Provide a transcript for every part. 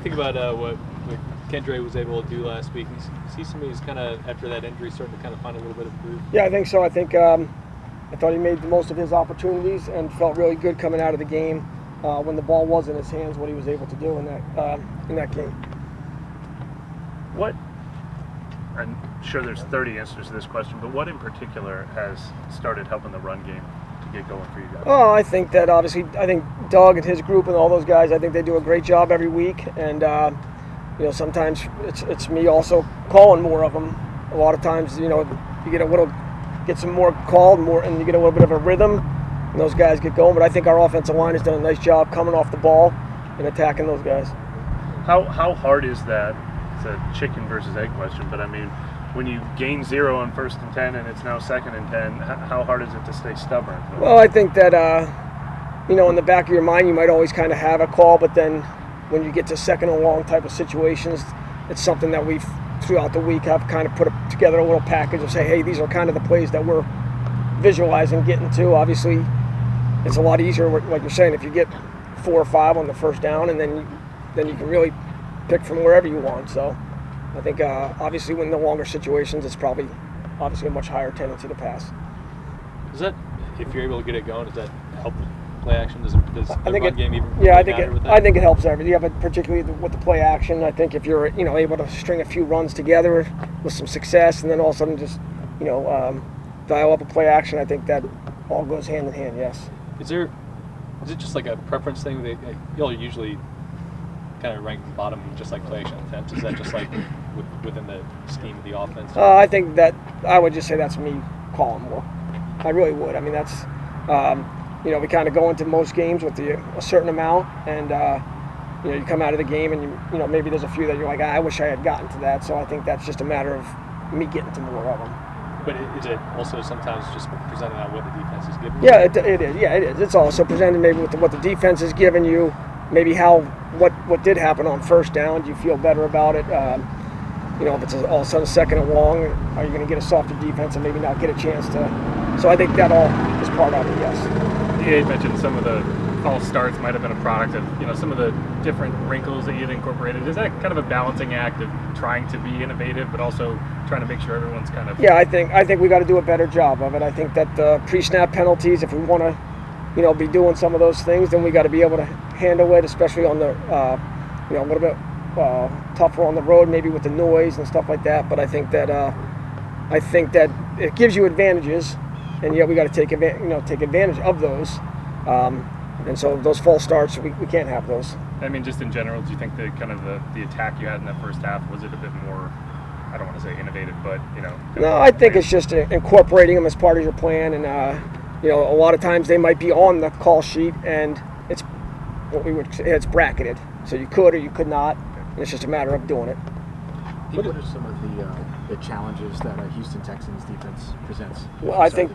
think about what Kendre was able to do last week? You see somebody who's kind of, after that injury, starting to kind of find a little bit of groove? Yeah, I think so. I think I thought he made the most of his opportunities and felt really good coming out of the game when the ball was in his hands, what he was able to do in that game. What, I'm sure there's 30 answers to this question, but what in particular has started helping the run game to get going for you guys? Oh, I think that obviously, I think Doug and his group and all those guys, I think they do a great job every week. And, sometimes it's me also calling more of them. A lot of times, you get some more called, and you get a little bit of a rhythm, and those guys get going. But I think our offensive line has done a nice job coming off the ball and attacking those guys. How hard is that? It's a chicken versus egg question, but I mean, when you gain 0 on 1st and 10 and it's now 2nd and 10, how hard is it to stay stubborn? Well, I think that, in the back of your mind, you might always kind of have a call, but then when you get to 2nd and long type of situations, it's something that we've, throughout the week, have kind of put together a little package and say, hey, these are kind of the plays that we're visualizing getting to. Obviously, it's a lot easier, like you're saying, if you get 4 or 5 on the first down, and then you can really pick from wherever you want. So I think obviously when the longer situations, it's probably obviously a much higher tendency to pass. Does that, if you're able to get it going, does that help play action? Does the run game even yeah, matter with that? I think it helps everything. Yeah, but particularly with the play action, I think if you're able to string a few runs together with some success, and then all of a sudden just dial up a play action, I think that all goes hand in hand. Yes. Is it just like a preference thing that you'll usually kind of rank bottom, just like play action attempts? Is that just like within the scheme of the offense? I think that I would just say that's me calling more. I really would. I mean, that's we kind of go into most games with a certain amount, and you come out of the game and maybe there's a few that you're like, I wish I had gotten to that. So I think that's just a matter of me getting to more of them. But is it also sometimes just presenting out what the defense is giving you? Yeah, it is. Yeah, it is. It's also presented maybe with what the defense is giving you, maybe what did happen on first down. Do you feel better about it? If it's all of a sudden 2nd and long, are you going to get a softer defense and maybe not get a chance to? So I think that all is part of it. Yes. You mentioned some of the false starts might have been a product of some of the different wrinkles that you'd incorporated. Is that kind of a balancing act of trying to be innovative, but also trying to make sure everyone's kind of? Yeah, I think we got to do a better job of it. I think that the pre-snap penalties, if we want to, be doing some of those things, then we got to be able to handle it, especially on the, a little bit tougher on the road, maybe with the noise and stuff like that. But I think that it gives you advantages, and yet we got to take advantage of those. And so those false starts, we can't have those. I mean, just in general, do you think that kind of the attack you had in that first half, was it a bit more, I don't want to say innovative, but, No, I think it's just incorporating them as part of your plan. And, a lot of times they might be on the call sheet and it's what we would say, it's bracketed. So you could or you could not. And it's just a matter of doing it. What are some of the challenges that a Houston Texans defense presents? Well, I think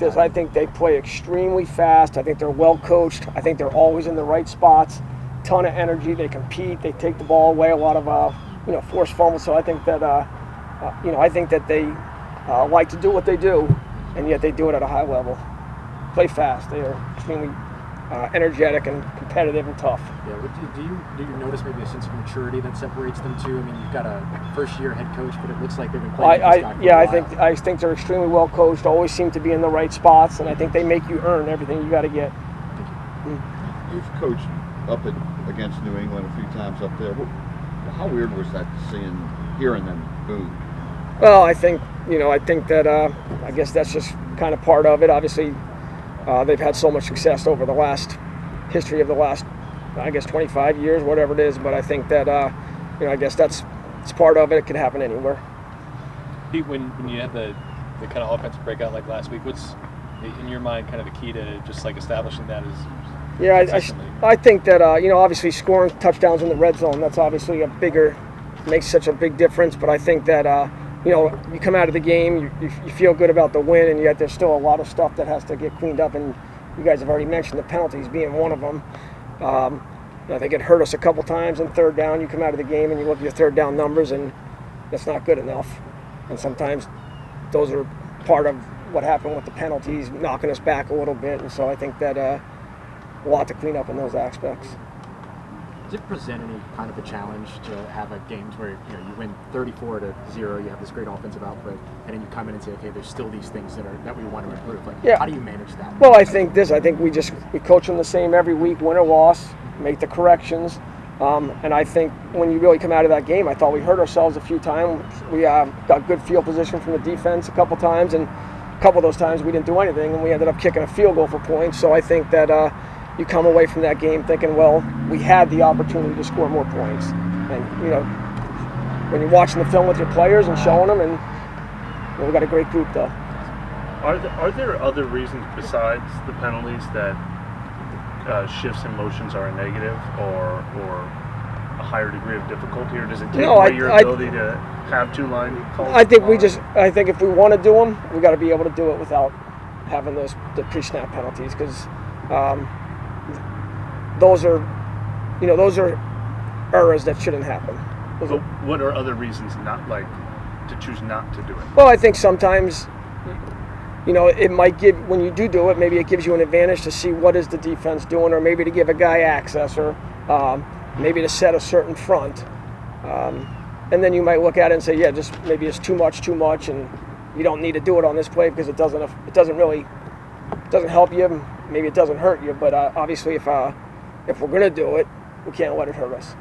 they play extremely fast. I think they're well coached. I think they're always in the right spots. Ton of energy. They compete. They take the ball away. A lot of forced fumbles. So I think that they like to do what they do, and yet they do it at a high level. Play fast. They are extremely energetic and competitive and tough. Yeah. Do you notice maybe a sense of maturity that separates them too? I mean, you've got a first-year head coach, but it looks like they've been playing. I think they're extremely well coached. Always seem to be in the right spots, and I think they make you earn everything you got to get. Thank you. You've coached against New England a few times up there. How weird was that hearing them boo? Well, I think that I guess that's just kind of part of it. Obviously, they've had so much success over the history of the last, 25 years, whatever it is. But I think that, I guess it's part of it. It could happen anywhere. Pete, when you had the kind of offensive breakout like last week, what's, in your mind, kind of the key to just like establishing that as? Yeah, I think that, obviously scoring touchdowns in the red zone, that's obviously makes such a big difference. But I think that, you come out of the game, you feel good about the win, and yet there's still a lot of stuff that has to get cleaned up. And you guys have already mentioned the penalties being one of them. I think it hurt us a couple times in third down. You come out of the game and you look at your third down numbers, and that's not good enough. And sometimes those are part of what happened with the penalties, knocking us back a little bit. And so I think that a lot to clean up in those aspects. Does it present any kind of a challenge to have games where you win 34-0, you have this great offensive output, and then you come in and say, okay, there's still these things that we want to improve. Like, Yeah. how do you manage that? Well, I think we coach them the same every week, win or loss, make the corrections. And I think when you really come out of that game, I thought we hurt ourselves a few times. We got good field position from the defense a couple times, and a couple of those times we didn't do anything, and we ended up kicking a field goal for points. So I think that you come away from that game thinking, well, we had the opportunity to score more points. And when you're watching the film with your players and showing them, and we've got a great group though. Are there other reasons besides the penalties that shifts in motions are a negative or a higher degree of difficulty, or does it take away your ability to have two-line calls? I think if we want to do them, we got to be able to do it without having the pre-snap penalties, because those are errors that shouldn't happen. But what are other reasons to choose not to do it? Well, I think sometimes, it might when you do it, maybe it gives you an advantage to see what is the defense doing, or maybe to give a guy access, or maybe to set a certain front. And then you might look at it and say, yeah, just maybe it's too much, and you don't need to do it on this play because it doesn't help you. Maybe it doesn't hurt you, but obviously if we're going to do it, we can't let it hurt us.